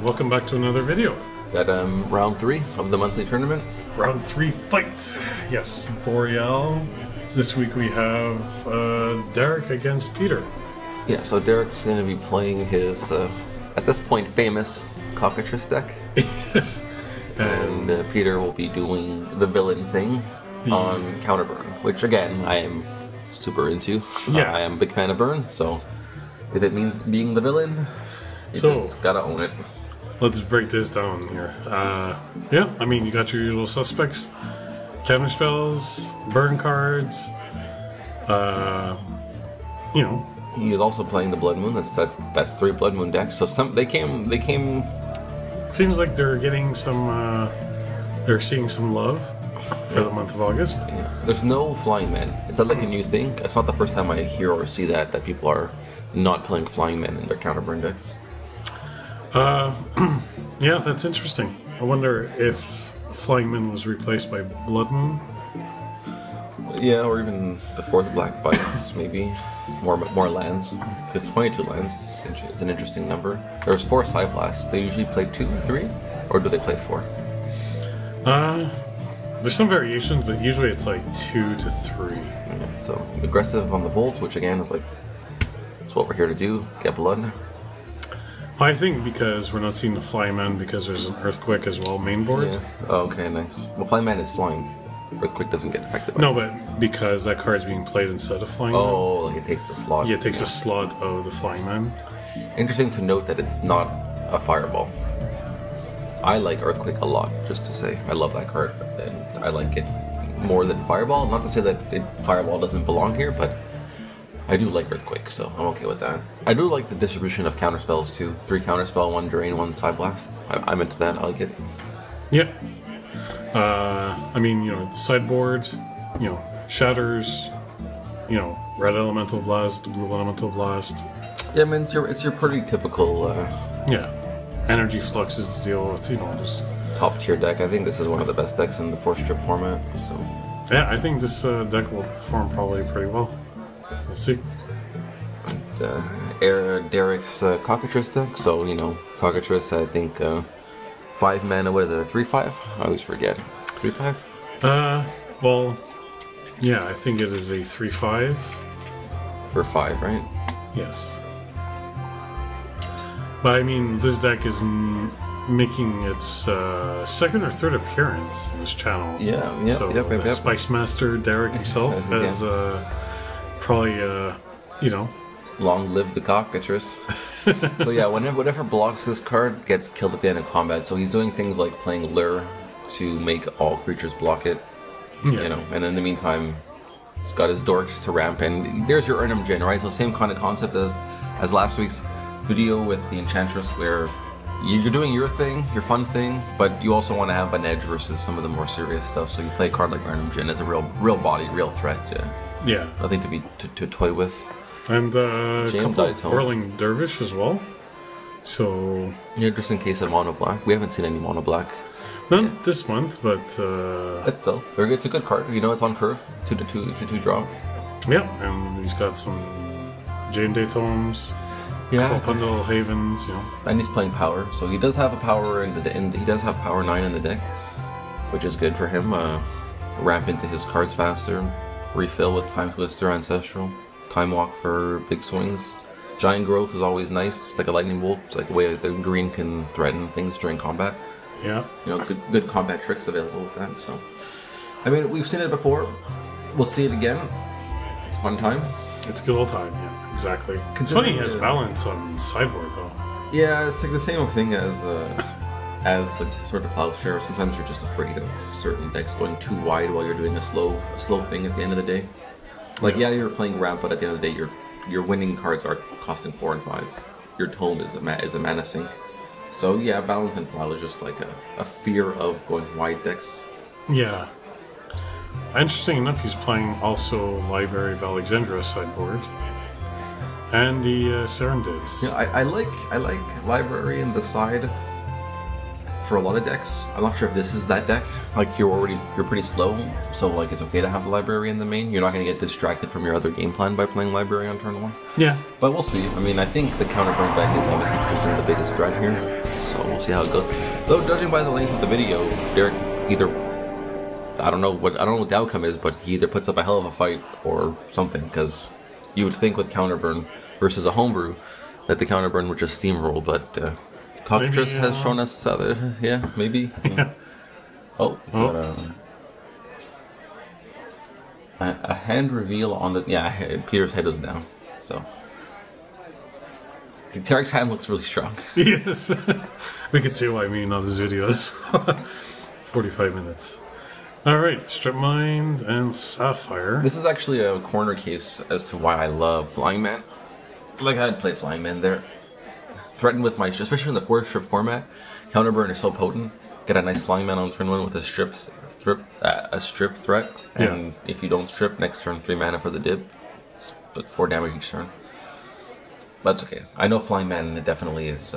and welcome back to another video. Got round 3 of the monthly tournament. Round 3 fight. Yes, Boréal. This week we have Derrick against Peter. Yeah, so Derrick's going to be playing his, at this point, famous Cockatrice deck. Yes. And Peter will be doing the villain thing on Counterburn, which again, I am super into. Yeah. I am a big fan of Burn, so if it means being the villain, you just gotta own it. Let's break this down here. Yeah, I mean, you got your usual suspects. Counter spells, burn cards, you know. He is also playing the Blood Moon. That's 3 Blood Moon decks. So they came. Seems like they're getting some. They're seeing some love for the month of August. Yeah. There's no Flying Men. Is that like a new thing? It's not the first time I hear or see that people are not playing Flying Men in their Counterburn decks. Yeah, that's interesting. I wonder if Flying Men was replaced by Blood Moon. Yeah, or even the 4th Black Bites, maybe. More lands. Because 22 lands is an interesting number. There's 4 Psyblasts. They usually play 2, 3? Or do they play 4? There's some variations, but usually it's like 2 to 3. Yeah, so aggressive on the Bolt, which again is like, it's what we're here to do, get blood. I think because we're not seeing the Flying Man because there's an Earthquake as well, main board. Yeah. Oh, okay, nice. Well, Flying Man is flying. Earthquake doesn't get affected by No, but because that card's being played instead of Flying Man. Oh, like it takes the slot. Yeah, it takes a slot of the Flying Man. Interesting to note that it's not a fireball. I like Earthquake a lot, just to say. I love that card, and I like it more than Fireball. Not to say that Fireball doesn't belong here, but I do like Earthquake, so I'm okay with that. I do like the distribution of counterspells too. 3 counterspell, 1 drain, 1 Psyblast. I'm into that. I like it. Yeah. I mean, you know, the sideboard, you know, shatters, you know, red elemental blast, blue elemental blast. Yeah, I mean, it's your pretty typical yeah, energy fluxes to deal with, you know, just top tier deck. I think this is one of the best decks in the 4-strip format. So yeah, I think this deck will perform probably pretty well. We'll see. Derrick's Cockatrice deck. So you know, Cockatrice. I think 5 mana. What is it? A 3/5? I always forget. 3/5. Well, yeah, I think it is a 3/5 for 5, right? Yes. But I mean, this deck is making its 2nd or 3rd appearance in this channel. Yeah, yeah, so yep. the Spice Master Derrick himself has probably, you know, long live the Cockatrice. So yeah, whatever blocks this card gets killed at the end of combat. So he's doing things like playing Lure to make all creatures block it. Yeah. You know, and in the meantime, he's got his dorks to ramp, and there's your Earnham Gen, right? So same kind of concept as last week's video with the Enchantress, where you're doing your thing, your fun thing, but you also want to have an edge versus some of the more serious stuff. So you play a card like Earnham Gen as a real body, real threat. Yeah. Nothing to be to toy with. And a couple of Whirling Dervish as well. So yeah, just in case of mono black. We haven't seen any mono black. Not this month, but it's still it's a good card. You know, it's on curve. 2/2 draw. Yeah, and he's got some Jane Day tomes. Yeah, couple Pundle Havens, you know. And he's playing power, so he does have a power he does have power 9 in the deck, which is good for him. Ramp into his cards faster, refill with Time Twister, Ancestral, Time Walk for big swings. Giant Growth is always nice. It's like a lightning bolt. It's like a way the green can threaten things during combat. Yeah, you know, good combat tricks available with that. So, I mean, we've seen it before. We'll see it again. It's a fun time. It's a good old time, yeah, exactly. It's funny he has balance on sideboard, though. Yeah, it's like the same thing as like sort of Plowshare. Sometimes you're just afraid of certain decks going too wide while you're doing a slow thing at the end of the day. Like, yeah, you're playing ramp, but at the end of the day, your winning cards are costing 4 and 5. Your tome is a mana sink. So yeah, balance and plow is just like a fear of going wide decks. Yeah. Interesting enough, he's playing also Library of Alexandria sideboard, and the Serendibs. Yeah, I like Library in the side for a lot of decks. I'm not sure if this is that deck. Like you're pretty slow, so like it's okay to have the library in the main. You're not going to get distracted from your other game plan by playing library on turn 1. Yeah. But we'll see. I mean, I think the Counterburn deck is obviously considered the biggest threat here, so we'll see how it goes. Though, judging by the length of the video, Derrick either I don't know what the outcome is, but he either puts up a hell of a fight or something. Because you would think with Counterburn versus a homebrew that the Counterburn would just steamroll, but Cockatrice has shown us other. Yeah, maybe. Yeah. Oh, a hand reveal on the Peter's head was down, so Derrick's hand looks really strong. Yes, we can see what I mean on this video. 45 minutes. All right, Strip Mine and Sapphire. This is actually a corner case as to why I love Flying Man. Like I'd play Flying Man there. Threatened with my, especially in the 4-strip format, Counterburn is so potent. Get a nice Flying Man on turn 1 with a strip threat, and if you don't strip, next turn 3 mana for the dip. It's 4 damage each turn. But it's okay. I know Flying Man definitely is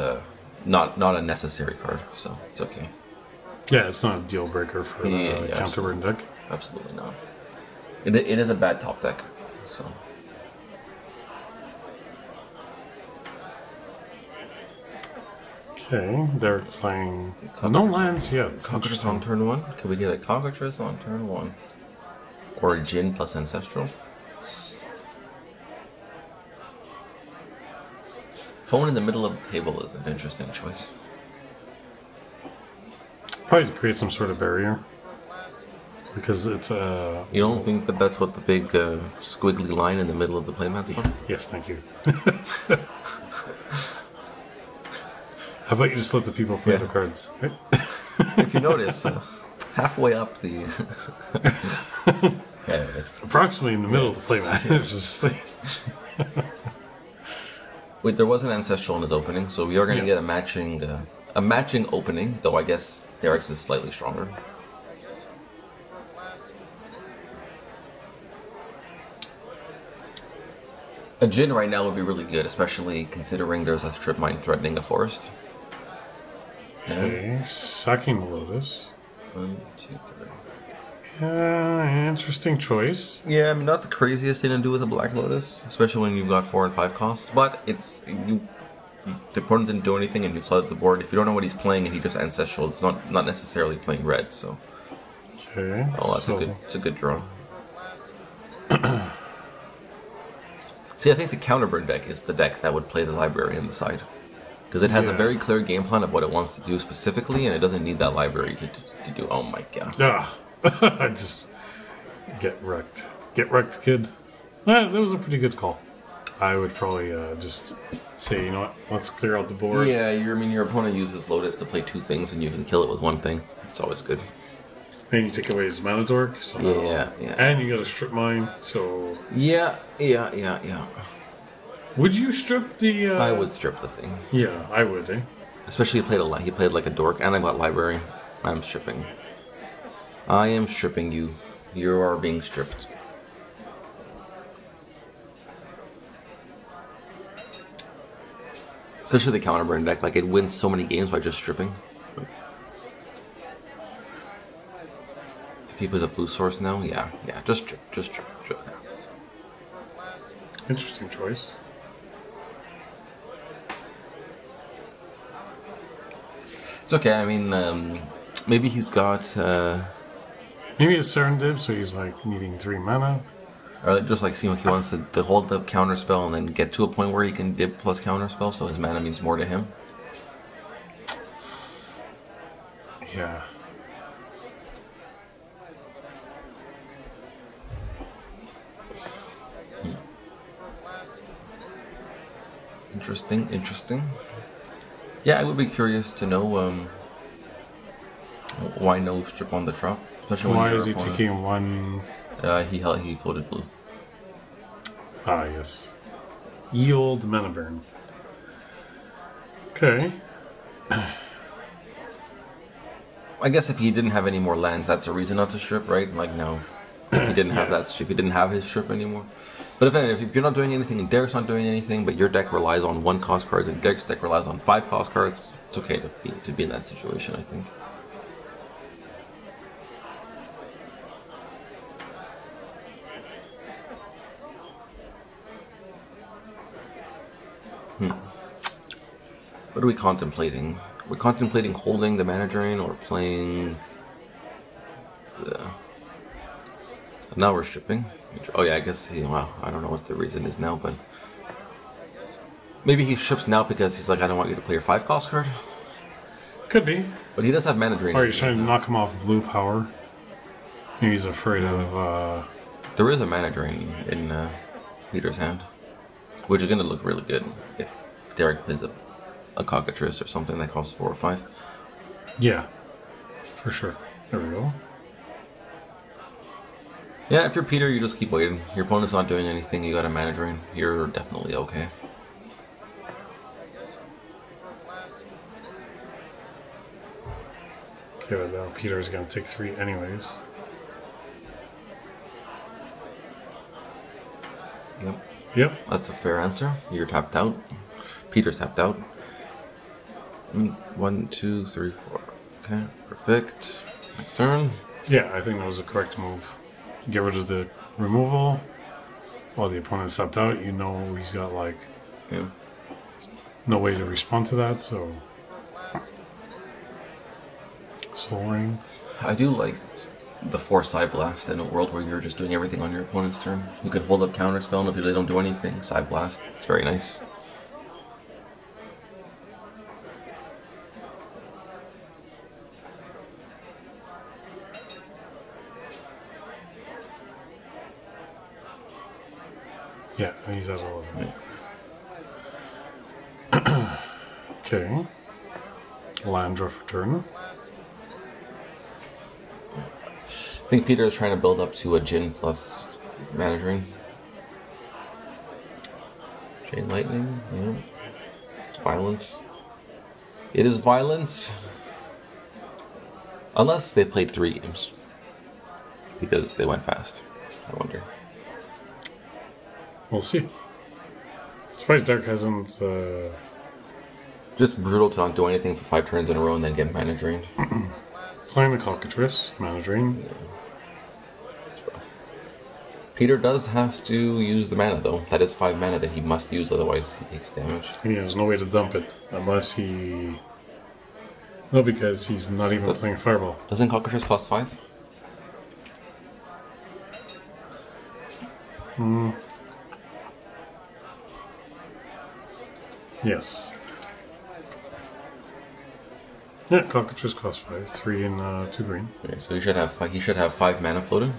not a necessary card, so it's okay. Yeah, it's not a deal breaker for the Counterburn deck. Absolutely not. It is a bad top deck, so. Okay, they're playing no lands yet. Cockatrice on turn 1? Could we get a Cockatrice on turn 1? Or a Djinn plus Ancestral? Phone in the middle of the table is an interesting choice. Probably to create some sort of barrier. Because it's a... You don't think that that's what the big squiggly line in the middle of the playmat's for? Yes, thank you. How about you just let the people play their cards? Right? If you notice, halfway up the... Approximately in the middle of the playmat. Just Wait, there was an Ancestral in his opening, so we are going to get a matching opening, though I guess Derrick's is slightly stronger. A Djinn right now would be really good, especially considering there's a Strip Mine threatening a forest. okay, Sacking Lotus. 1, 2, 3. Interesting choice. Yeah, I mean, not the craziest thing to do with a Black Lotus, especially when you've got 4 and 5 costs, but it's... the opponent didn't do anything and you flooded the board. If you don't know what he's playing and he just Ancestral, it's not necessarily playing red, so... Okay. Oh, that's a good draw. See, I think the Counterburn deck is the deck that would play the library on the side. Because it has a very clear game plan of what it wants to do specifically, and it doesn't need that library to do... Oh my god. I just... Get wrecked. Get wrecked, kid. That was a pretty good call. I would probably just say, you know what, let's clear out the board. Yeah, your opponent uses Lotus to play 2 things, and you can kill it with 1 thing. It's always good. And you take away his mana dork. So yeah. And you got a Strip Mine, so... Yeah. Would you strip the... I would strip the thing. Yeah, I would, eh? Especially he played like a dork, and I got library. I'm stripping. I am stripping you. You are being stripped. Especially the Counterburn deck, like it wins so many games by just stripping. If he puts a blue source now, yeah, just strip. Interesting choice. It's okay, I mean, maybe he's got... Maybe it's Serendib, so he's like needing 3 mana. Or just like seeing like he wants to hold the counterspell and then get to a point where he can dip plus counterspell, so his mana means more to him. Yeah. Interesting. Yeah, I would be curious to know why no strip on the drop. Especially why is he taking 1? He floated blue. Ah, yes. Ye old mana burn. Okay. I guess if he didn't have any more lands, that's a reason not to strip, right? Like, no. If he didn't have that, if he didn't have his strip anymore. But if you're not doing anything and Derrick's not doing anything, but your deck relies on 1 cost cards and Derrick's deck relies on 5 cost cards, It's okay to be in that situation, I think. What are we contemplating? We're contemplating holding the mana drain or playing the... Now we're shipping. Oh yeah, I guess well, I don't know what the reason is now, but maybe he ships now because he's like, I don't want you to play your 5-cost card. Could be. But he does have mana drain. Or he's trying to knock him off blue power. Maybe he's afraid of... There is a mana drain in Peter's hand, which is going to look really good if Derrick plays a Cockatrice or something that costs 4 or 5. Yeah, for sure. There we go. Yeah, if you're Peter, you just keep waiting. Your opponent's not doing anything, you got a mana drain. You're definitely okay. Okay, but now Peter's going to take 3 anyways. Yep. Yep. That's a fair answer. You're tapped out. Peter's tapped out. 1, 2, 3, 4. Okay, perfect. Next turn. Yeah, I think that was a correct move. Get rid of the removal while the opponent's tapped out. You know he's got like no way to respond to that, so Soul Ring. I do like the Force Side Blast in a world where you're just doing everything on your opponent's turn. You can hold up Counterspell, and if they don't do anything, Side Blast. It's very nice. Yeah, he's at 11. Okay. Land draw for turn. I think Peter is trying to build up to a Jin plus mana drain. Chain Lightning, yeah. Violence. It is violence. Unless they played 3 games. Because they went fast. I wonder. We'll see. Surprised Derrick hasn't... Just brutal to not do anything for 5 turns in a row and then get mana drained. Playing the Cockatrice, mana drain. Yeah. Peter does have to use the mana though. That is 5 mana that he must use, otherwise he takes damage. He has no way to dump it unless he... No, because he's not even playing Fireball. Doesn't Cockatrice cost 5? Yes. Yeah, Cockatrice costs 5, 3 and 2 green. Okay, so he should have 5 mana floating,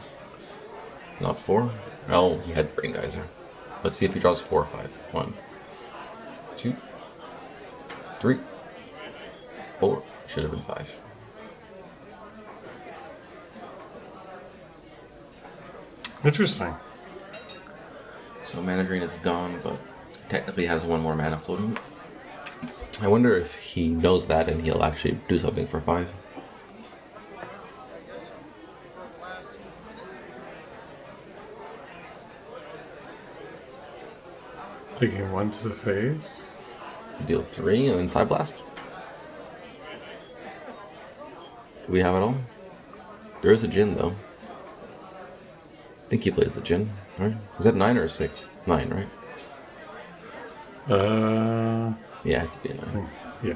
not 4. Oh, he had Brain Geyser. Let's see if he draws 4 or 5. 1, 2, 3, 4. Should have been 5. Interesting. So mana drain is gone, but technically has 1 more mana floating. I wonder if he knows that and he'll actually do something for 5. Taking 1 to the face. Deal 3 and then Side Blast. Do we have it all? There is a Jin though. I think he plays the Jin, right? Is that 9 or 6? 9, right? Yeah, it has to be a 9. Yeah.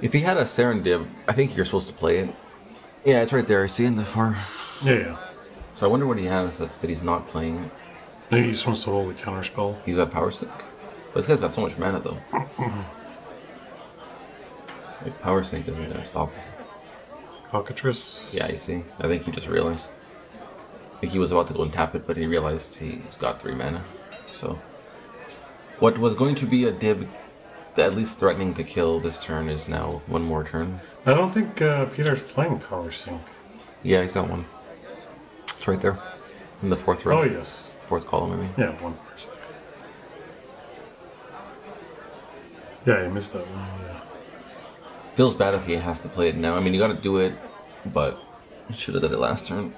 If he had a Serendib, I think you're supposed to play it. Yeah, it's right there. See in the far. Yeah. So I wonder what he has that he's not playing it. Maybe he just wants to hold the counter spell. He's got Power Sync. But this guy's got so much mana though. Like, Power Sync isn't gonna stop him. Cockatrice. Yeah, you see. I think he just realized. I think he was about to go and tap it, but he realized he's got 3 mana. So what was going to be a dib, at least threatening to kill this turn, is now 1 more turn. I don't think Peter's playing Power Sync. Yeah, he's got 1. It's right there. In the 4th row. Oh, yes. 4th column, I mean. Yeah, 1 Power Sync. Yeah, I missed that one. Yeah. Feels bad if he has to play it now. I mean, you gotta do it, but should have done it last turn.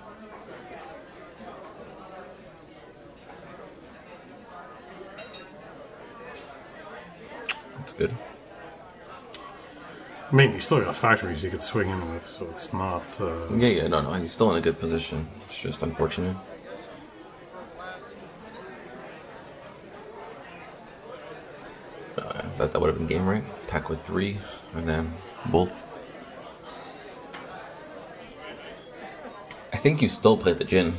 That's good. I mean, he's still got factories he could swing in with, so it's not... No, he's still in a good position. It's just unfortunate. That would have been game, right? Attack with 3, and then bolt. I think you still play the Jin.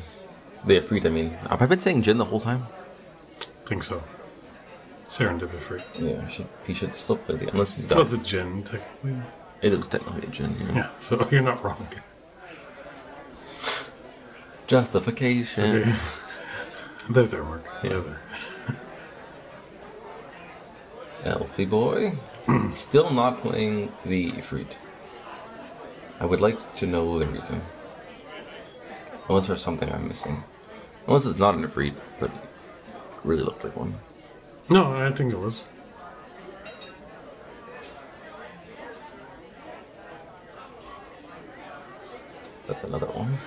The Ifrit, I mean. Have I been saying Jin the whole time? I think so. Serendipity. Yeah, he should still play the... Unless he's got... Well, it's a Jin, technically. It is technically a Jin, yeah. Yeah, so you're not wrong. Justification. Okay. They're there, Mark. Yeah. They're there. Elfie boy. Still not playing the Ifrit. I would like to know the reason. Unless there's something I'm missing. Unless it's not an Ifrit, but it really looked like one. No, I think it was. That's another one.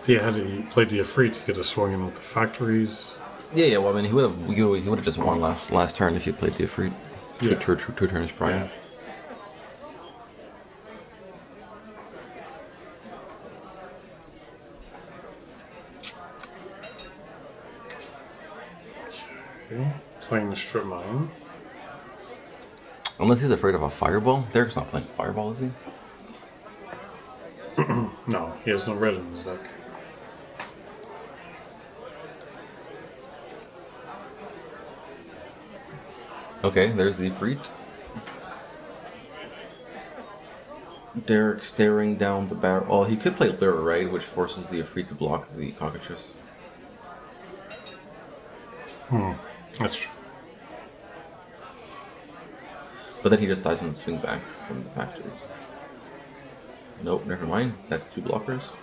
So yeah, had he played the Ifrit, he could have swung in with the factories. Yeah. Well, I mean, he would have just won last turn if he played the Ifrit. Yeah. Two turns prior. Yeah. Okay. Playing the strip mine. Unless he's afraid of a fireball. Derrick's not playing fireball, is he? No, he has no red in his deck. Okay, there's the Ifrit. Derrick staring down the barrel. Oh, he could play Lure, right? Which forces the Ifrit to block the Cockatrice. That's true. But then he just dies in the swing back from the factories. Nope, never mind. That's 2 blockers.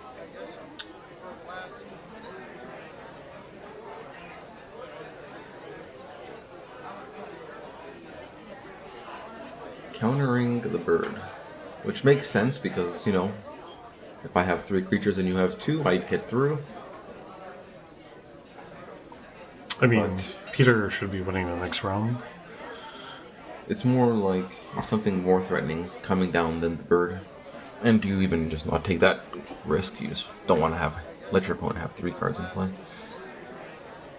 Countering the bird. Which makes sense because, you know, if I have 3 creatures and you have 2, I'd get through. I mean, Peter should be winning the next round. It's more like something more threatening coming down than the bird. And do you even just not take that risk? You just don't want to let your opponent have 3 cards in play.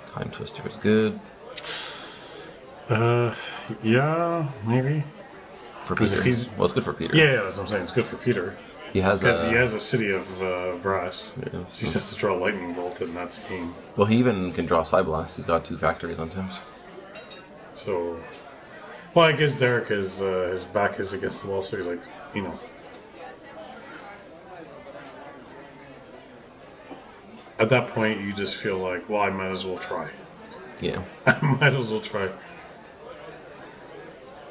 Time Twister is good. Yeah, maybe. For Peter. Well, it's good for Peter. Yeah, that's what I'm saying. It's good for Peter. He has a city of brass. Yeah, so he has to draw a lightning bolt, and that's game. Well, he even can draw Psyblast. He's got 2 factories on Thames. So, well, I guess Derrick is his back is against the wall, so he's like, you know. At that point, you just feel like, well, I might as well try. Yeah. I might as well try.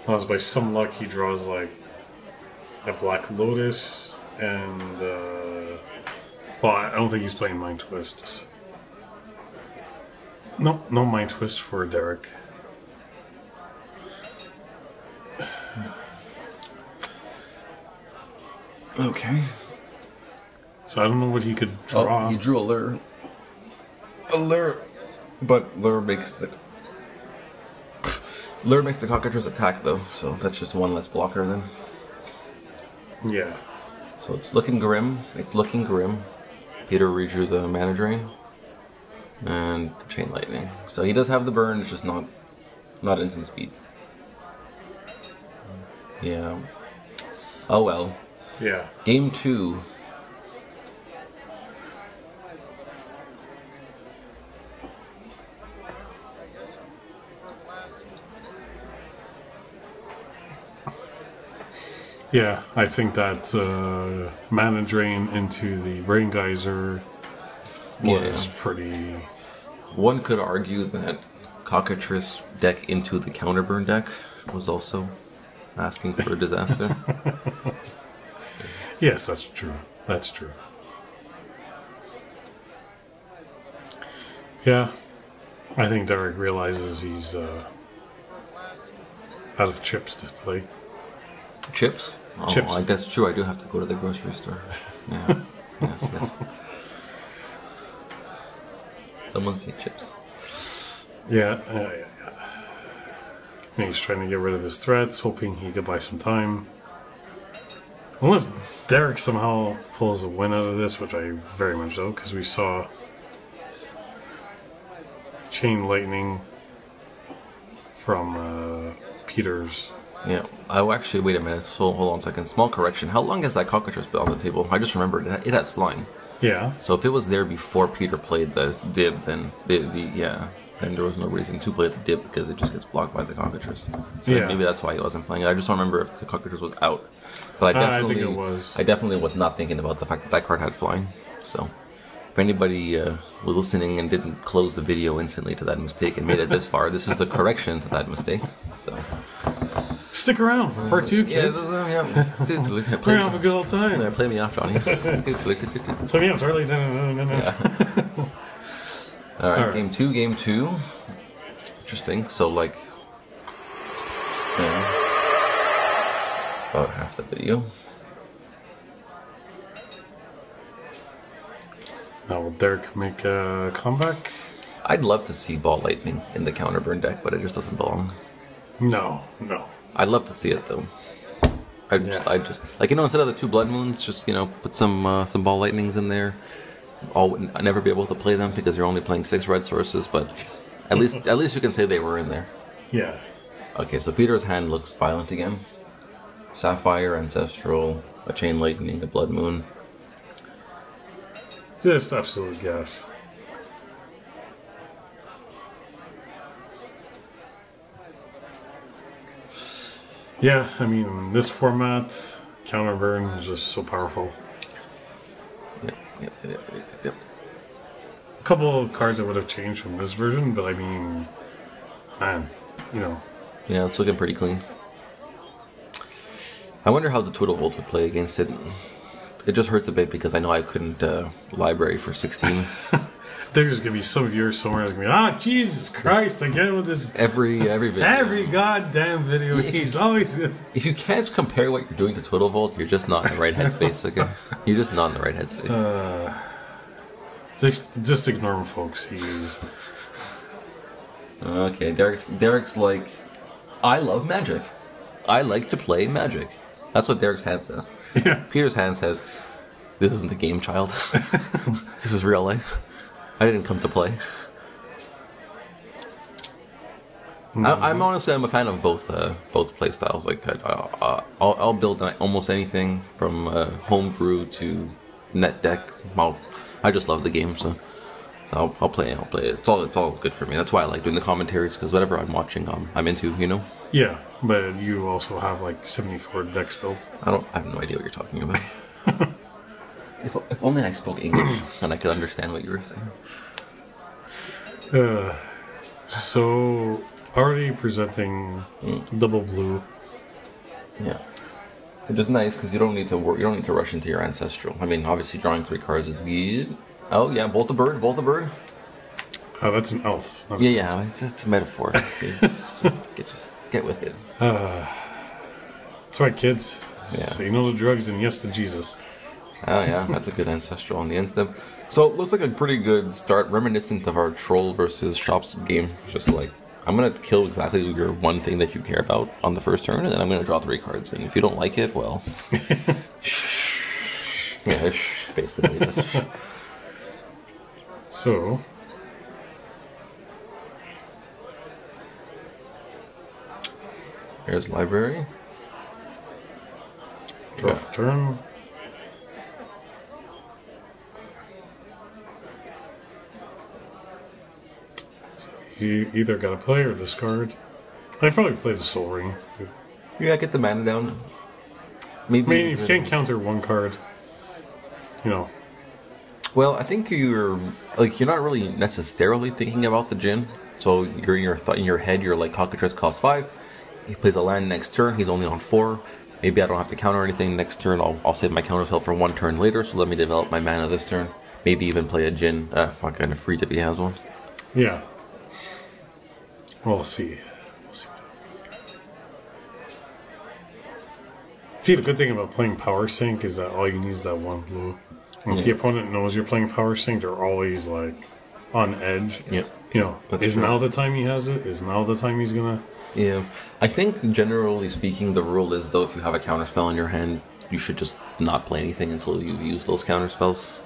Unless by some luck he draws like a Black Lotus and well, I don't think he's playing Mind Twist. So. Nope, no Mind Twist for Derrick. Okay. So I don't know what he could draw. Oh, he drew a Lure. A Lure. But Lure makes the Cockatrice attack though, so that's just 1 less blocker then. Yeah. So it's looking grim. Peter redrew the Mana Drain. And the Chain Lightning. So he does have the burn, it's just not instant speed. Yeah. Oh well. Yeah. Game 2. Yeah, I think that Mana Drain into the Brain Geyser was pretty... One could argue that Cockatrice deck into the Counterburn deck was also asking for a disaster. Yes, that's true. That's true. Yeah, I think Derrick realizes he's out of chips to play. Chips? Oh, Chips. That's true. I do have to go to the grocery store. Yeah. Yes. Someone say chips. Yeah. He's trying to get rid of his threats, hoping he could buy some time. Unless Derrick somehow pulls a win out of this, which I very much doubt, because we saw Chain Lightning from Peter's. Yeah. Oh, actually, wait a minute. So, hold on a second. Small correction. How long has that Cockatrice been on the table? I just remembered it has flying. Yeah. So if it was there before Peter played the dib, then then there was no reason to play the dib because it just gets blocked by the Cockatrice. So maybe that's why he wasn't playing it. I just don't remember if the Cockatrice was out. But I think it was. I definitely was not thinking about the fact that card had flying. So if anybody was listening and didn't close the video instantly to that mistake and made it this far, this is the correction to that mistake. So stick around for part 2, kids. Yeah. Dude, we're gonna have a good old time. Yeah, play me off, Johnny. Play me off, Charlie. Yeah. All right, game two. Interesting. So, like, yeah, it's about half the video. Now will Derrick make a comeback? I'd love to see Ball Lightning in the Counterburn deck, but it just doesn't belong. No. I'd love to see it though. I just like, instead of the 2 Blood Moons, just put some Ball Lightnings in there. I'd never be able to play them because you're only playing 6 red sources, but at least you can say they were in there. Yeah. Okay, so Peter's hand looks violent again. Sapphire, Ancestral, a Chain Lightning, a Blood Moon. Just absolute gas. Yeah, I mean, in this format, Counterburn is just so powerful. Yep. A couple of cards I would have changed from this version, but I mean, man, Yeah, it's looking pretty clean. I wonder how the Twiddle Volt would play against it. It just hurts a bit because I know I couldn't library for 16. There's gonna be some viewers somewhere that's gonna be, Jesus Christ, again with this every video. Every goddamn video. He's always. If you can't compare what you're doing to Twiddle Volt, you're just not in the right headspace. Okay, you're just not in the right headspace. Just ignore him, folks. He's okay. Derrick's like, I love Magic. I like to play Magic. That's what Derrick's hand says. Yeah. Peter's hand says, "This isn't the game, child. This is real life. I didn't come to play." I'm honestly, I'm a fan of both play styles. Like, I'll build almost anything from homebrew to net deck. I just love the game, so I'll play it. It's all good for me. That's why I like doing the commentaries, because whatever I'm watching, I'm into. Yeah, but you also have like 74 decks built. I have no idea what you're talking about. If only I spoke English and I could understand what you were saying. So already presenting double blue. Yeah, which is nice because you don't need to rush into your ancestral. I mean, obviously drawing 3 cards is good. Oh yeah, bolt a bird. Oh, that's an elf. Yeah, it's just a metaphor. just get with it. That's right, kids. Yeah. Say no to drugs and yes to Jesus. Oh yeah, that's a good ancestral on the instant. So it looks like a pretty good start, reminiscent of our Troll versus Shops game. Just like, I'm gonna kill exactly your one thing that you care about on the first turn, and then I'm gonna draw 3 cards. And if you don't like it, well, yeah, basically. So, here's library. Draw for turn. You either got to play or discard. I'd probably play the Soul Ring. Yeah, get the mana down. Maybe I mean, if you can't counter 1 card, Well, I think you're not really necessarily thinking about the Djinn. So you're in your head, you're like, Cockatrice costs 5. He plays a land next turn. He's only on 4. Maybe I don't have to counter anything next turn. I'll save my counter spell for 1 turn later. So let me develop my mana this turn. Maybe even play a Djinn. Kind of free if he has one. Yeah. We'll see. We'll see what happens. See, the good thing about playing Power Sync is that all you need is that 1 blue. And if the opponent knows you're playing Power Sync, they're always like on edge. Yep. You know, is now the time he has it? Is now the time he's gonna... Yeah. I think, generally speaking, the rule is, though, if you have a counterspell in your hand, you should just not play anything until you've used those counterspells.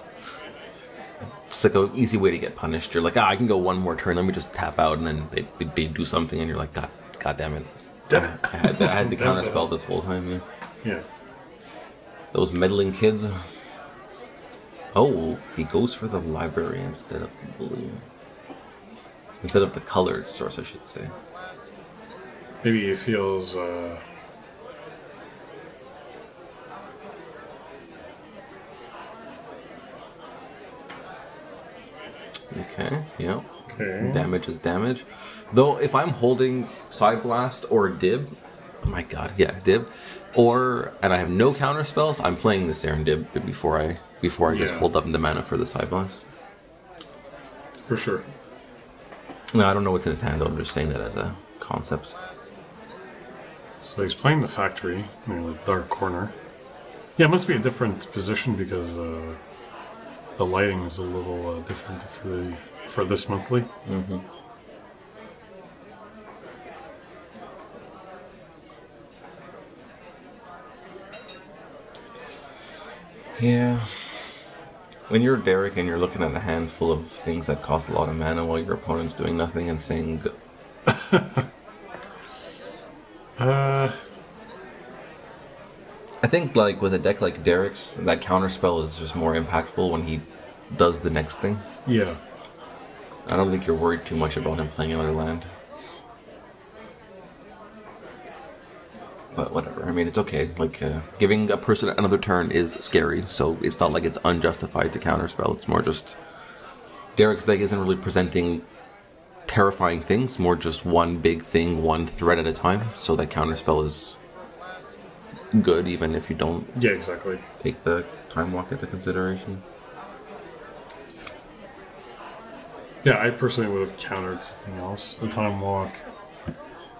It's like an easy way to get punished. You're like, I can go one more turn, let me just tap out, and then they do something, and you're like, God damn it. Damn it. I had the counterspell this whole time, yeah. Yeah. Those meddling kids. Oh, he goes for the library instead of the blue. Instead of the colored source, I should say. Maybe he feels... Okay, yeah. Okay. Damage is damage. Though, if I'm holding Side Blast or Dib... Oh my god, yeah, Dib. And I have no counter spells, I'm playing this Aaron Dib before I just hold up the mana for the Side Blast. For sure. No, I don't know what's in his hand, though. I'm just saying that as a concept. So he's playing the factory near the dark corner. Yeah, it must be a different position because the lighting is a little different for this monthly. Mm-hmm. Yeah. When you're Derrick and you're looking at a handful of things that cost a lot of mana while your opponent's doing nothing and saying... I think, like, with a deck like Derrick's, that counterspell is just more impactful when he does the next thing. Yeah. I don't think you're worried too much about him playing another land. But whatever, I mean, it's okay. Like, giving a person another turn is scary, so it's not like it's unjustified to counterspell. It's more just... Derrick's deck isn't really presenting terrifying things, more just one big thing, one threat at a time, so that counterspell is good, even if you don't... Yeah, exactly. Take the Time Walk into consideration. Yeah, I personally would have countered something else. The Time Walk.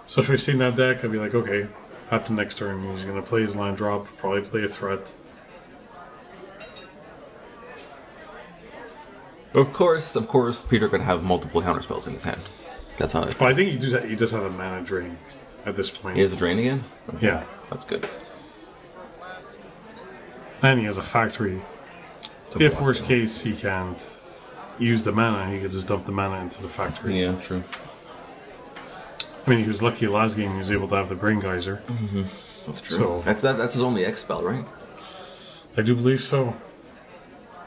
Especially seeing that deck, I'd be like, okay... After next turn, he's going to play his land drop, probably play a threat. Of course, Peter could have multiple counterspells in his hand. That's how. Well, I think he does have a mana drain at this point. He has a drain again? Okay. Yeah. That's good. And he has a factory. If worst case, he can't use the mana, he could just dump the mana into the factory. Yeah, true. I mean, he was lucky last game he was able to have the Brain Geyser. Mm-hmm. That's true. So, that's his only X spell, right? I do believe so.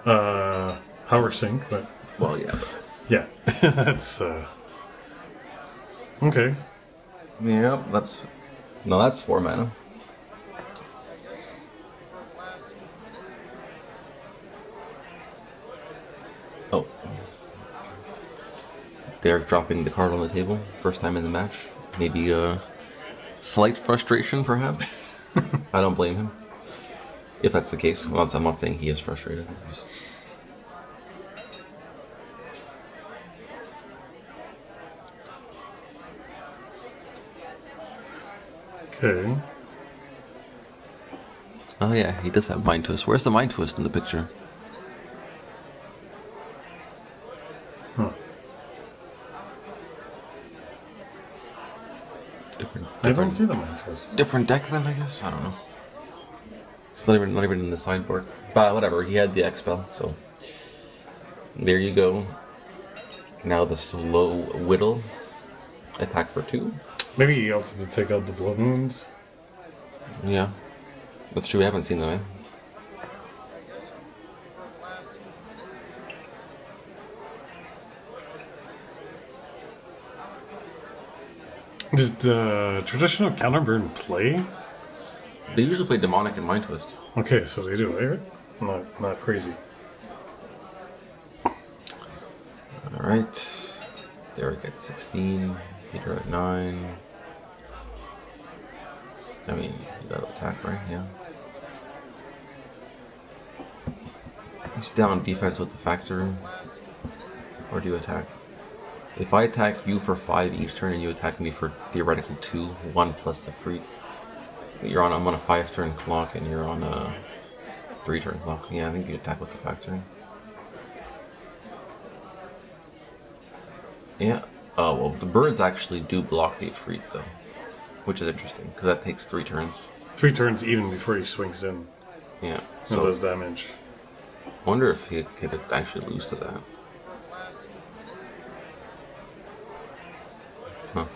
Power Sync, but... Well, yeah. But yeah. That's, okay. Yeah, that's... No, that's 4 mana. Oh. Derrick dropping the card on the table, first time in the match. Maybe a slight frustration, perhaps. I don't blame him. If that's the case. I'm not saying he is frustrated. Okay. Oh yeah, he does have Mind Twist. Where's the Mind Twist in the picture? Huh. I don't see the Mind Twist. Different deck then, I guess? I don't know. It's not even in the sideboard. But whatever, he had the X spell, so... There you go. Now the slow Whittle. Attack for 2. Maybe he opted to take out the Blood Moons. Yeah. That's true, we haven't seen them, eh? Does the traditional Counterburn play? They usually play Demonic and Mind Twist. Okay, so they do, right? Not crazy. Alright. Derrick at 16. Peter at 9. I mean, you gotta attack, right? Yeah. He's down on defense with the factory. Or do you attack? If I attack you for 5 each turn and you attack me for theoretically 2, 1 plus the freak, I'm on a 5-turn clock and you're on a 3-turn clock. Yeah, I think you attack with the factory. Yeah. Oh, well, the birds actually do block the Ifrit, though. Which is interesting, because that takes 3 turns. 3 turns even before he swings in. Yeah. So it does damage. I wonder if he could actually lose to that. Huh.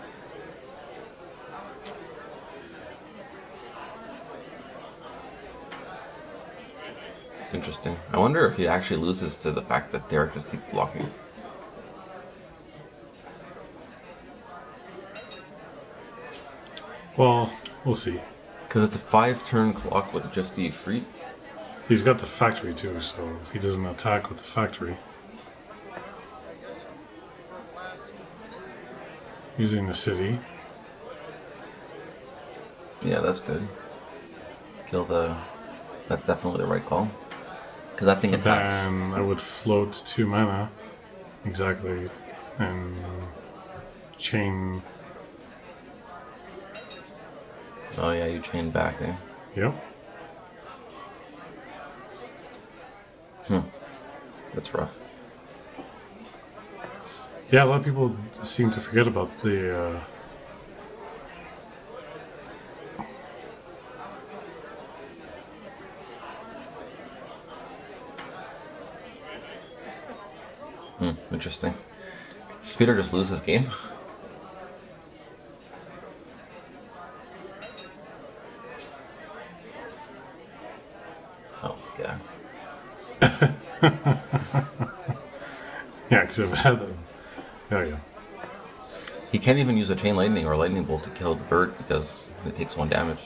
It's interesting. I wonder if he actually loses to the fact that Derrick just keeps blocking. Well, we'll see. Because it's a 5-turn clock with just the Ifrit. He's got the factory too, so if he doesn't attack with the factory. Using the city. Yeah, that's good. Kill the... That's definitely the right call. Because that thing attacks. Then I would float 2 mana. Exactly. And chain. Oh yeah, you chain back, eh? Yep. That's rough. Yeah, a lot of people seem to forget about the Interesting. Speeder just lose this game? Oh, God. yeah, because if it had the... Oh, yeah. He can't even use a Chain Lightning or a Lightning Bolt to kill the bird because it takes 1 damage.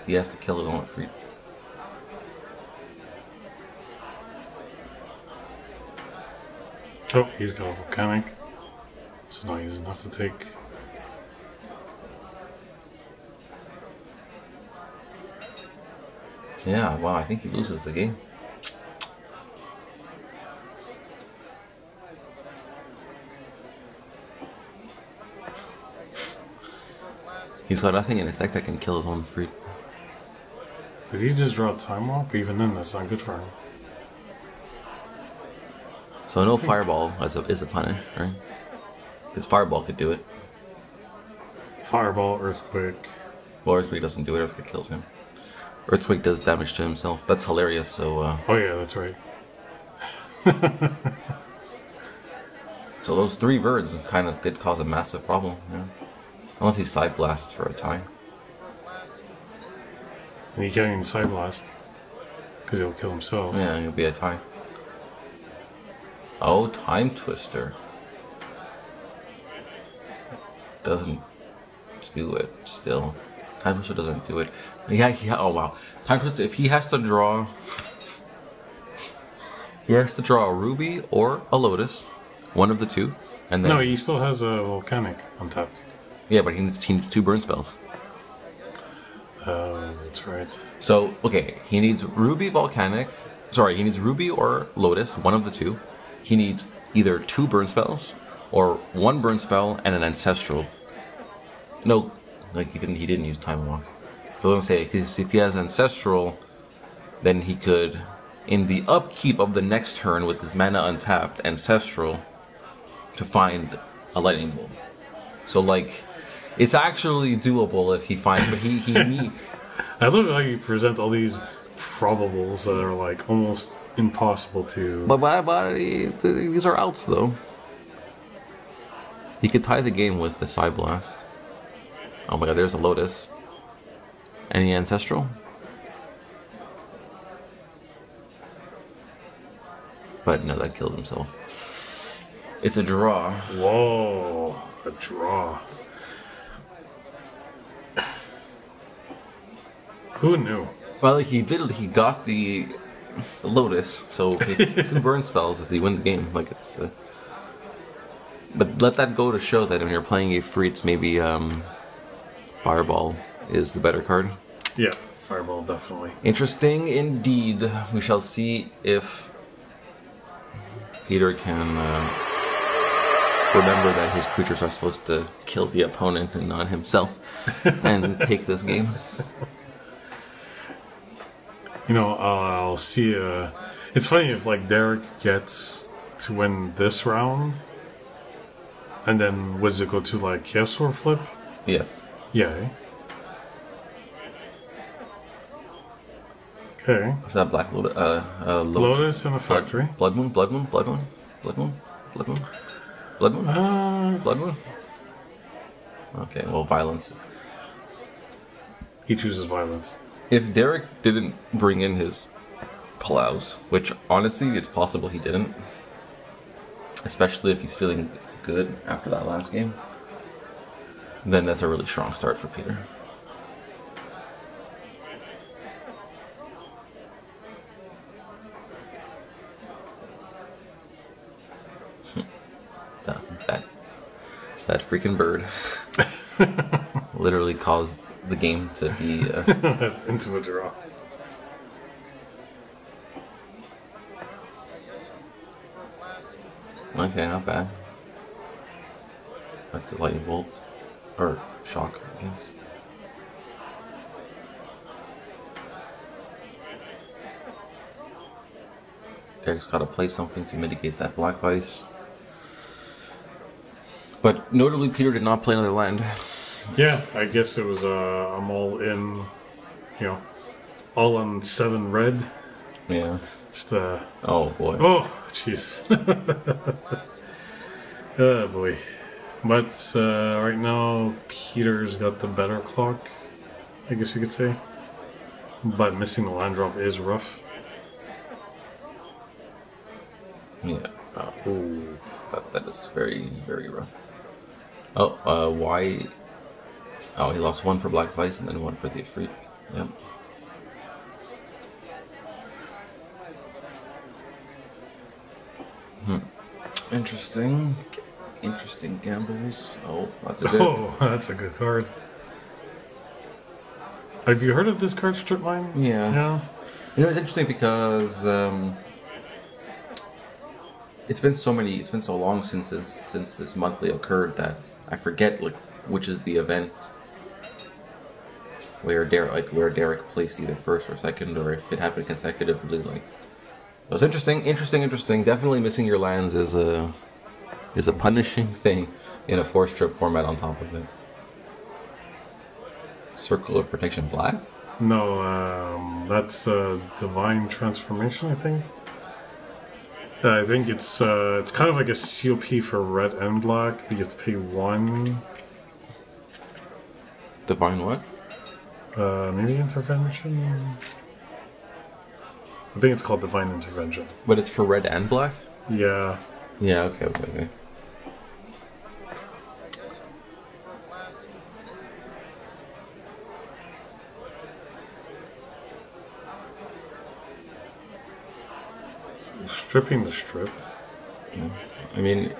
He has to kill it on free. Oh, he's got a Volcanic. So now he doesn't have to take... Yeah, wow, I think he loses the game. He's got nothing in his deck that can kill his own fruit. Did he just draw a Time Warp? Even then, that's not good for him. So no Fireball is a punish, right? Because Fireball could do it. Fireball, Earthquake. Well, Earthquake doesn't do it, Earthquake kills him. Earthquake does damage to himself. That's hilarious, so... Oh yeah, that's right. So those 3 birds kind of did cause a massive problem, yeah. Unless he Side Blasts for a tie. And he can't even Side Blast. Because he'll kill himself. Yeah, it'll be a tie. Oh, Time Twister. Doesn't do it, still. Time Twister doesn't do it. Yeah, oh wow. Time Twister, if he has to draw... He has to draw a Ruby or a Lotus. One of the 2. And then... No, he still has a Volcanic untapped. Yeah, but he needs 2 burn spells. Oh, that's right. So, okay, he needs Ruby Volcanic. Sorry, he needs Ruby or Lotus, one of the 2. He needs either 2 burn spells or 1 burn spell and an Ancestral. No, like he didn't use Time Walk. I was gonna say, because if he has Ancestral, then he could, in the upkeep of the next turn with his mana untapped, Ancestral, to find a Lightning Bolt. So, like, it's actually doable if he finds, but he need. I love how you present all these probables that are like almost impossible to. But these are outs though. He could tie the game with the Side Blast. Oh my God, there's a Lotus. Any Ancestral? But no, that kills himself. It's a draw. Whoa, a draw. Who knew? Well, he got the Lotus, so if 2 burn spells if he win the game. Like it's. But let that go to show that when you're playing a free, it's maybe Fireball is the better card. Yeah, Fireball definitely. Interesting indeed. We shall see if Peter can remember that his creatures are supposed to kill the opponent and not himself, and take this game. You know, I'll see. It's funny if like Derrick gets to win this round, And then, does it go to like yes or flip? Yes. Yeah. Eh? Okay. What's that black lotus? Lotus in a factory. Blood moon, blood moon, blood moon, blood moon, blood moon, blood moon, blood moon. Okay, well, violence. He chooses violence. If Derrick didn't bring in his plows, which honestly, it's possible he didn't, especially if he's feeling good after that last game, then that's a really strong start for Peter. That freaking bird literally caused the game to be into a draw. Okay, not bad. That's the lightning bolt or shock, I guess. Derrick's got to play something to mitigate that black ice. But notably, Peter did not play another land. Yeah, I guess it was I'm all in, all on 7 red. Yeah. Just oh boy. Oh, jeez. Oh boy. But right now, Peter's got the better clock, I guess you could say. But missing the land drop is rough. Yeah. Ooh. That is very, very rough. Oh, why? Oh, he lost 1 for Black Vice and then 1 for the Ifrit. Yep. Interesting. Interesting gambles. Oh, that's a good. Oh, that's a good card. Have you heard of this card, Strip Mine? Yeah. Yeah. It's interesting because it's been so long since this monthly occurred that I forget which is the event where Derrick placed either first or second, or if it happened consecutively. So it's interesting. Definitely missing your lands is a punishing thing in a 4-strip format. On top of it, Circle of Protection black. No, that's Divine Transformation, I think. I think it's kind of like a COP for red and black, but you have to pay 1. Divine what? Maybe Intervention? I think it's called Divine Intervention. But it's for red and black? Yeah. Yeah, okay. So stripping the strip. Yeah. I mean,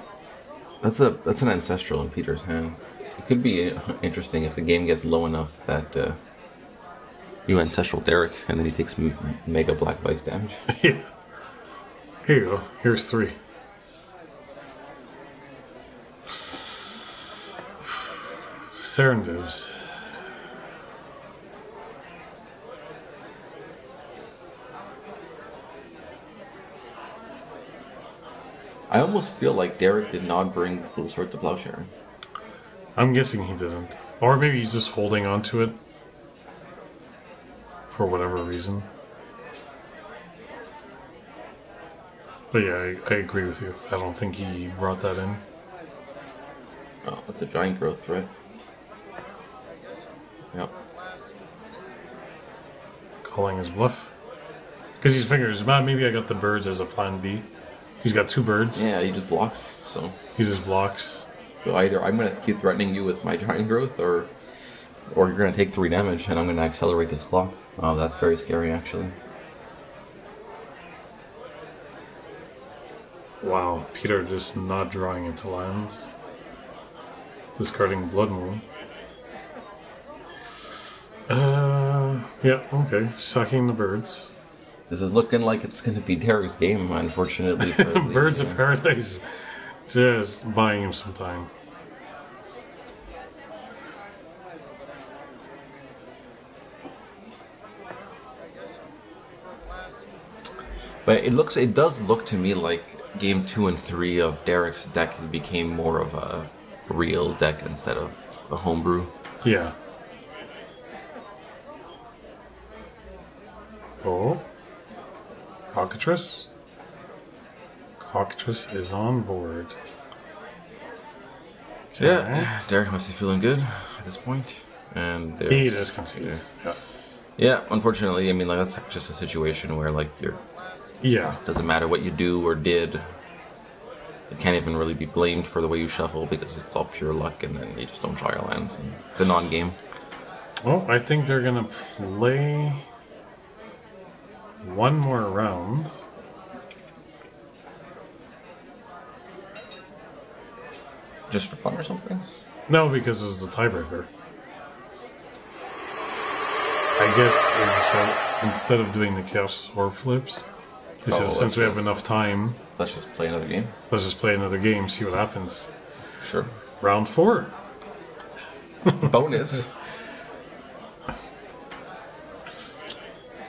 that's an Ancestral in Peter's hand. It could be interesting if the game gets low enough that you Ancestral Derrick and then he takes mega Black Vice damage. Yeah. Here you go. Here's 3. Serendibs. I almost feel like Derrick did not bring the Sword to Plowshare. I'm guessing he didn't. Or maybe he's just holding on to it for whatever reason. But yeah, I agree with you. I don't think he brought that in. Oh, that's a giant growth threat. Yep. Calling his bluff. Because he figures, man, maybe I got the birds as a plan B. He's got 2 birds. Yeah, he just blocks, so... He just blocks. So either I'm going to keep threatening you with my giant growth, or you're going to take 3 damage, and I'm going to accelerate this clock. Oh, that's very scary, actually. Wow, Peter just not drawing into lands. Discarding Blood Moon. Yeah, okay. Sucking the birds. This is looking like it's going to be Derrick's game, unfortunately. For Birds of Paradise. Just buying him some time. But it does look to me like game 2 and 3 of Derrick's deck became more of real deck instead of a homebrew. Yeah. Oh. Cockatrice? Cockatrice is on board. Okay. Yeah, Derrick must be feeling good at this point. And he does concede. Yeah. Yeah, unfortunately, I mean, like, that's just a situation where, like, doesn't matter what you do or did. It can't even really be blamed for the way you shuffle because it's all pure luck, and then you just don't draw your lands. And it's a non-game. Well, I think they're gonna play one more round. Just for fun or something? No, because it was the tiebreaker. I guess they decided, instead of doing the Chaos Orb flips, they said, since we have enough time, let's just play another game. Let's just play another game, see what happens. Sure. Round 4. Bonus. I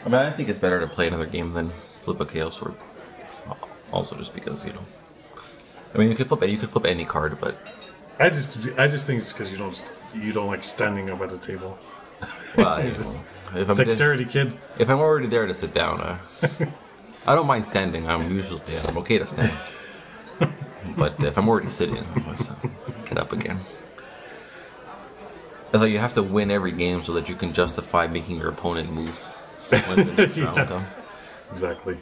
mean, I think it's better to play another game than flip a Chaos Orb. Also, just because, you know. I mean, you could flip any card, but I just think it's because you don't like standing up at the table. Well, if I'm dexterity kid. If I'm already there to sit down, I don't mind standing. I'm okay to stand. But if I'm already sitting, get up again. It's like you have to win every game so that you can justify making your opponent move when the next round comes. Exactly.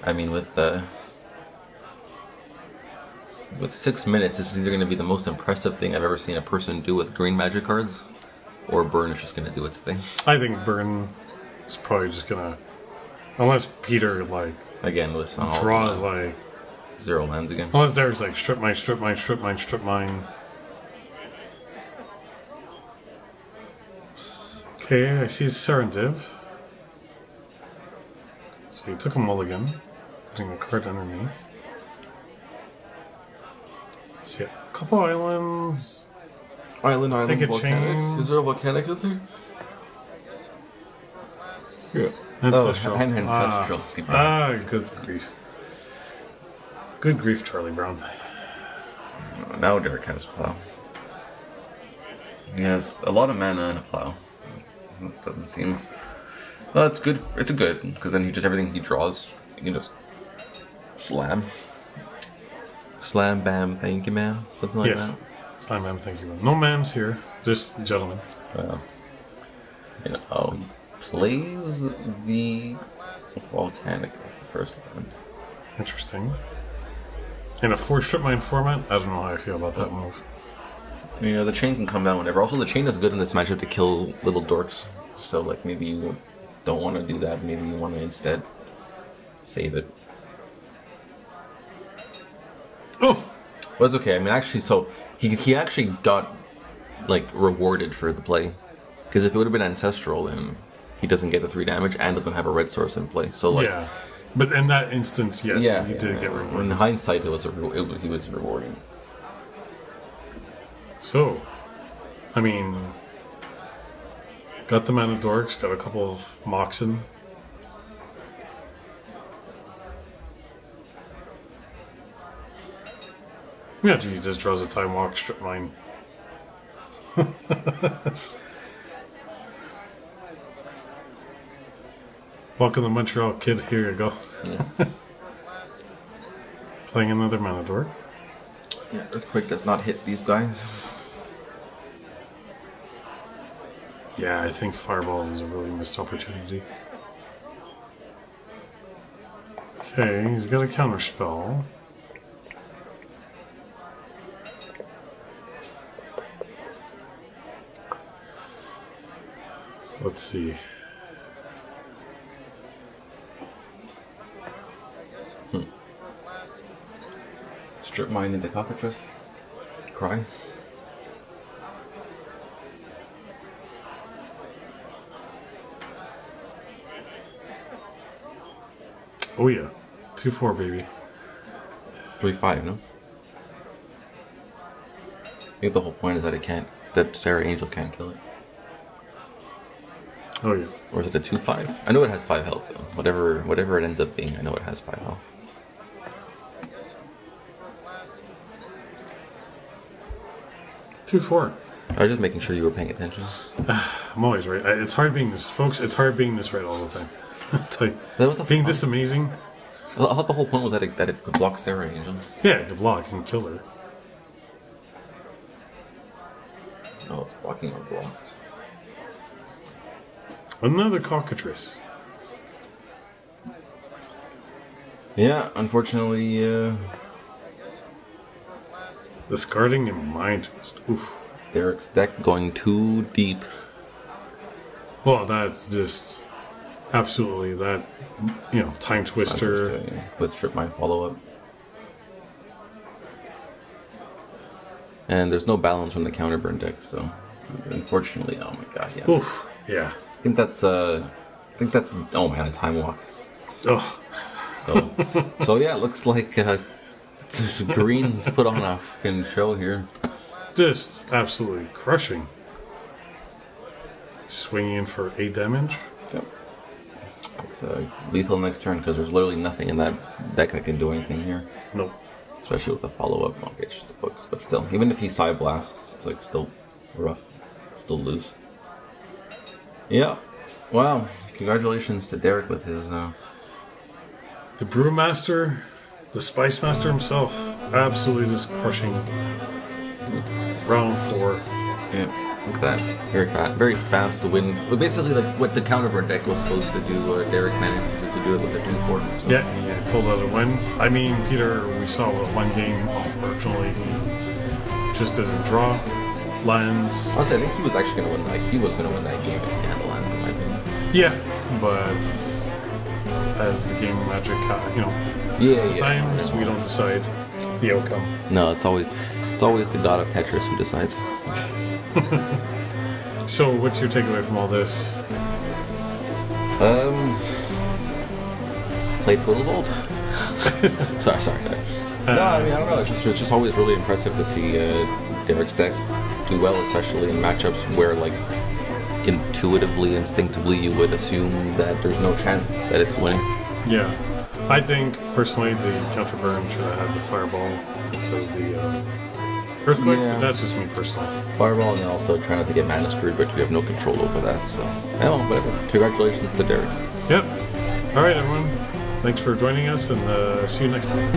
I mean, with 6 minutes, this is either going to be the most impressive thing I've ever seen a person do with green magic cards, or Burn is just going to do its thing. I think Burn is probably just going to, unless Peter, like, again, with draws, like, 0 lands again. Unless Derrick's like, strip mine, strip mine, strip mine, strip mine. Okay, I see Serendib. So he took a mulligan, putting a card underneath. See, a couple islands. Island, think a volcanic. chain. Is there a volcanic in there? Yeah. Ancestral. Oh, ancestral. Good grief. Good grief, Charlie Brown. Now Derrick has plow. He has a lot of mana and a plow. It doesn't seem. Well, it's good. It's a good because then everything he draws, you can just slam. Slam, bam, thank you, ma'am. Something like that. Slam, bam, thank you, ma'am. No ma'ams here, just gentlemen. He plays the volcanic as the first one. Interesting. In a 4 strip mine format, I don't know how I feel about that move. You know, the chain can come down whenever. Also, the chain is good in this matchup to kill little dorks. So, like, maybe you don't want to do that. Maybe you want to instead save it. Oh! Well, it's okay. I mean, actually, so he actually got, like, rewarded for the play. Because if it would have been Ancestral, then he doesn't get the 3 damage and doesn't have a red source in play. So, like... Yeah. But in that instance, yes, he did get rewarded. In hindsight, he was rewarded. So, I mean, got the mana dorks, got a couple of Moxen. Imagine he just draws a Time Walk, strip mine. Welcome to Montreal, kid. Here you go. Yeah. Playing another mana dork. Yeah, Earthquake does not hit these guys. Yeah, I think Fireball is a really missed opportunity. Okay, he's got a counterspell. Let's see. Strip mine into Cockatrice. Cry. Oh yeah. 2/4 baby. 3/5, no? I think the whole point is that that Sarah Angel can't kill it. Oh yeah. Or is it a 2/5? I know it has 5 health though. Whatever it ends up being, I know it has 5 health. 2/4. I was just making sure you were paying attention. I'm always right. It's hard being this, folks. It's hard being this right all the time. It's like being this amazing. I thought the whole point was that it blocks Sarah Angel. Yeah, it could block and kill her. Oh, it's blocking or blocked. Another Cockatrice. Yeah, unfortunately, discarding a Mind Twist. Oof. Derrick's deck going too deep. Well, that's just absolutely that. You know, Time Twister. Let's strip my follow-up. And there's no balance from the Counterburn deck, so unfortunately, oh my god, yeah. Oof. Yeah. I think that's oh man, a time walk. Ugh. So yeah, it looks like green put on a fucking show here. Just absolutely crushing. Swinging in for 8 damage. Yep. It's lethal next turn because there's literally nothing in that deck that can do anything here. Nope. Especially with the follow-up. Okay, it's just the book. But still, even if he side blasts, it's like still rough. Still lose. Yeah. Wow. Congratulations to Derrick with his the Brewmaster, the Spice Master himself, absolutely just crushing round 4. Yeah. Look at that. Very fast to win. Well, basically, like what the Counterburn deck was supposed to do, Derrick managed to do it with a 2/4. So. Yeah, he pulled out a win. I mean, Peter, we saw one game, unfortunately, he just doesn't draw lands. Honestly, I think he was actually going to win. Like he was going to win that game if he had the lands, in my opinion. Yeah, but as the game of Magic, you know, sometimes we don't decide the outcome. No, it's always the god of Tetris who decides. So, what's your takeaway from all this? Play Total Vault. sorry. No, I mean I don't know. It's just always really impressive to see Derrick's decks do well, especially in matchups where like intuitively, instinctively, you would assume that there's no chance that it's winning. Yeah, I think personally the Counterburn should have had the Fireball instead of the Earthquake. Yeah. That's just me personally. Fireball, and then also trying not to get mana screwed, but you have no control over that. So, well, whatever. Congratulations to Derrick. Yep. All right, everyone. Thanks for joining us, and see you next time.